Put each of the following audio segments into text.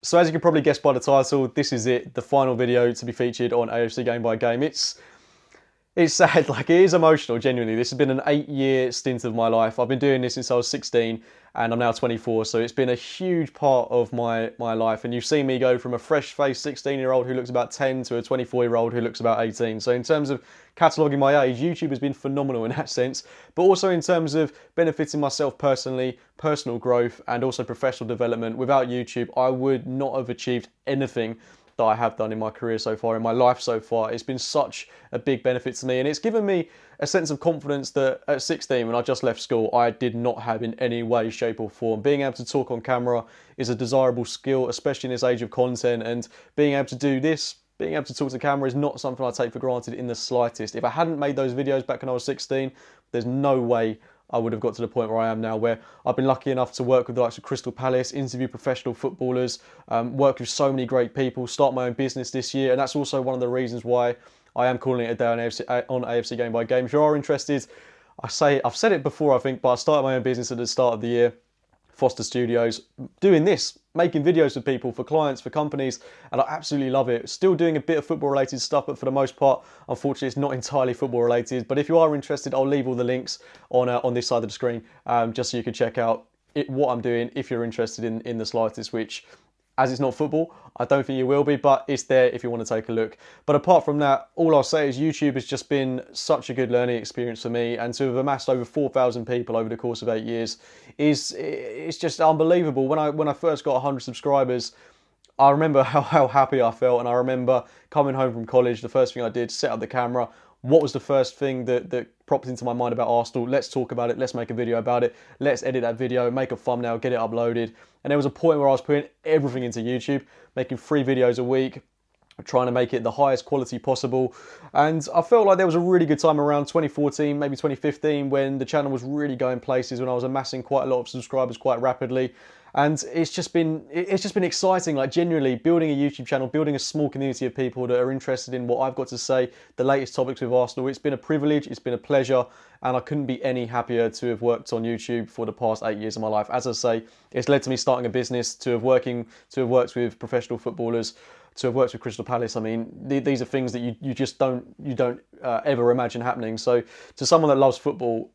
So as you can probably guess by the title, this is it, the final video to be featured on AFC Game by Game. It's sad, like it is emotional, genuinely. This has been an 8-year stint of my life. I've been doing this since I was 16 and I'm now 24, so it's been a huge part of my life. And you've seen me go from a fresh-faced 16-year-old who looks about 10 to a 24-year-old who looks about 18. So in terms of cataloguing my age, YouTube has been phenomenal in that sense, but also in terms of benefiting myself personally, personal growth, and also professional development. Without YouTube, I would not have achieved anything that I have done in my career so far, in my life so far. It's been such a big benefit to me, and it's given me a sense of confidence that at 16, when I just left school, I did not have in any way, shape or form. Being able to talk on camera is a desirable skill, especially in this age of content, and being able to do this, being able to talk to camera is not something I take for granted in the slightest. If I hadn't made those videos back when I was 16, there's no way I would have got to the point where I am now, where I've been lucky enough to work with the likes of Crystal Palace, interview professional footballers, work with so many great people, start my own business this year, and that's also one of the reasons why I am calling it a day on AFC Game by Game. If you are interested, I've said it before, I think, but I started my own business at the start of the year, Foster Studios, doing this, making videos for people, for clients, for companies, and I absolutely love it. Still doing a bit of football related stuff, but for the most part, unfortunately, it's not entirely football related. But if you are interested, I'll leave all the links on this side of the screen, just so you can check out what I'm doing if you're interested in the slightest, which, as it's not football, I don't think you will be, but it's there if you want to take a look. But apart from that, all I'll say is YouTube has just been such a good learning experience for me, and to have amassed over 4,000 people over the course of 8 years it's just unbelievable. When I first got 100 subscribers, I remember how happy I felt, and I remember coming home from college, the first thing I did, set up the camera. What was the first thing that popped into my mind about Arsenal? Let's talk about it, let's make a video about it, let's edit that video, make a thumbnail, get it uploaded. And there was a point where I was putting everything into YouTube, making 3 videos a week, trying to make it the highest quality possible. And I felt like there was a really good time around 2014, maybe 2015, when the channel was really going places, when I was amassing quite a lot of subscribers quite rapidly. And it's just been exciting, like genuinely building a YouTube channel, building a small community of people that are interested in what I've got to say, the latest topics with Arsenal. It's been a privilege, it's been a pleasure, and I couldn't be any happier to have worked on YouTube for the past 8 years of my life. As I say, it's led to me starting a business, to have worked with professional footballers, to have worked with Crystal Palace. I mean, these are things that you just don't ever imagine happening. So to someone that loves football,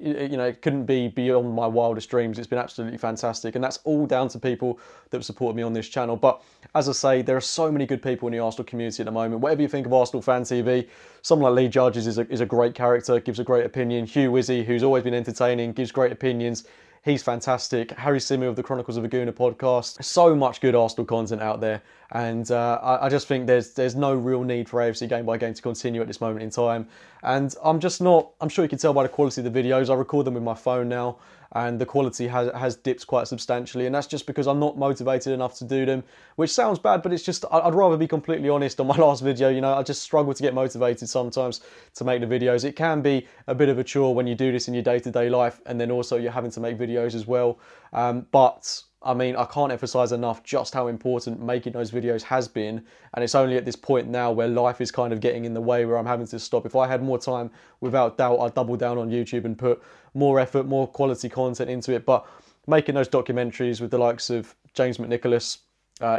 it couldn't be beyond my wildest dreams. It's been absolutely fantastic, and that's all down to people that have supported me on this channel. But as I say, there are so many good people in the Arsenal community at the moment. Whatever you think of Arsenal Fan TV, someone like Lee Judges is a great character, gives a great opinion. Hugh Wizzy, who's always been entertaining, gives great opinions. He's fantastic. Harry Simi of the Chronicles of a Gooner podcast. So much good Arsenal content out there, and I just think there's no real need for AFC Game by Game to continue at this moment in time. And I'm sure you can tell by the quality of the videos. I record them with my phone now, and the quality has dipped quite substantially, and that's just because I'm not motivated enough to do them, which sounds bad, but it's just, I'd rather be completely honest. On my last video, I just struggle to get motivated sometimes to make the videos. It can be a bit of a chore when you do this in your day-to-day life, and then also you're having to make videos as well. But I mean, I can't emphasize enough just how important making those videos has been, and it's only at this point now where life is kind of getting in the way, where I'm having to stop. If I had more time, without doubt, I'd double down on YouTube and put more effort, more quality content into it. But making those documentaries with the likes of James McNicholas,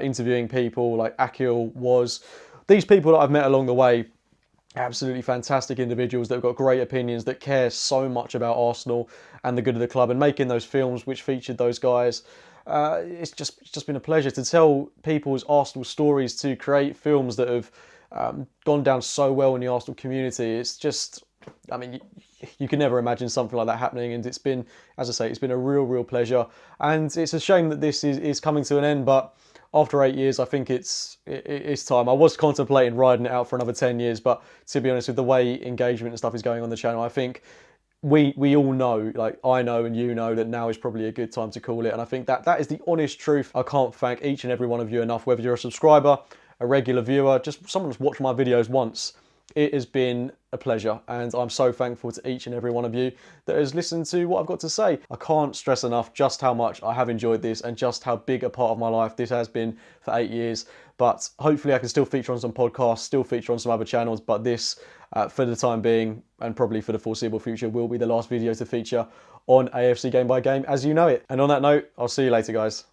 interviewing people like Akil was, these people that I've met along the way, absolutely fantastic individuals that have got great opinions, that care so much about Arsenal and the good of the club, and making those films which featured those guys. It's just been a pleasure to tell people's Arsenal stories, to create films that have gone down so well in the Arsenal community. It's just, I mean, you can never imagine something like that happening, and it's been, as I say, it's been a real pleasure. And it's a shame that this is coming to an end, but after 8 years, I think it's time. I was contemplating riding it out for another 10 years, but to be honest, with the way engagement and stuff is going on the channel, I think we all know, like I know and you know, that now is probably a good time to call it. And I think that is the honest truth. I can't thank each and every one of you enough, whether you're a subscriber, a regular viewer, just someone who's watched my videos once. It has been a pleasure, and I'm so thankful to each and every one of you that has listened to what I've got to say. I can't stress enough just how much I have enjoyed this, and just how big a part of my life this has been for 8 years. But hopefully I can still feature on some podcasts, still feature on some other channels, but this, for the time being, and probably for the foreseeable future, will be the last video to feature on AFC Game by Game as you know it. And on that note, I'll see you later, guys.